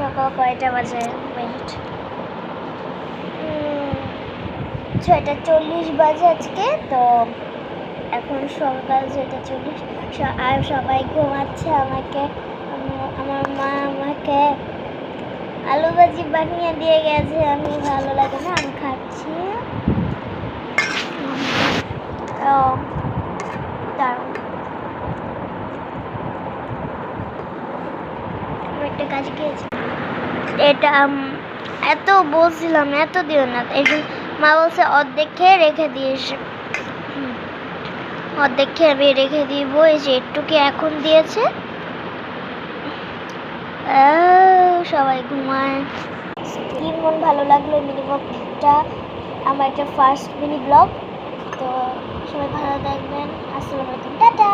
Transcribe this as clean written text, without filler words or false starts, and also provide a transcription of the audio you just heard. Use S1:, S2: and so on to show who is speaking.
S1: সকাল কয়টা বাজে? ওয়েট, 6:40 বাজে আজকে। তো এখন সকাল 6:40 আর সবাই ঘুমাচ্ছে। আমার মা আমাকে আলু ভাজি বানিয়ে দিয়ে গেছে। আমি ভালো লাগে না, আমি খাচ্ছি। দারুণ। একটা কাজ খেয়েছি, এটা এত বলছিলাম এত দিও না, এই মা বলছে অর্ধেক খেয়ে রেখে দিয়েছ। অর্ধেক খেয়ে আমি রেখে দিব। এই যে একটুকে এখন দিয়েছে। সবাই ঘুমায়। কি মন ভালো লাগলো মিনি ব্লগটা, আমার একটা ফার্স্ট মিনি ব্লগ। তো সবাই ভালো থাকবেন। আসসালামু আলাইকুম, টাটা।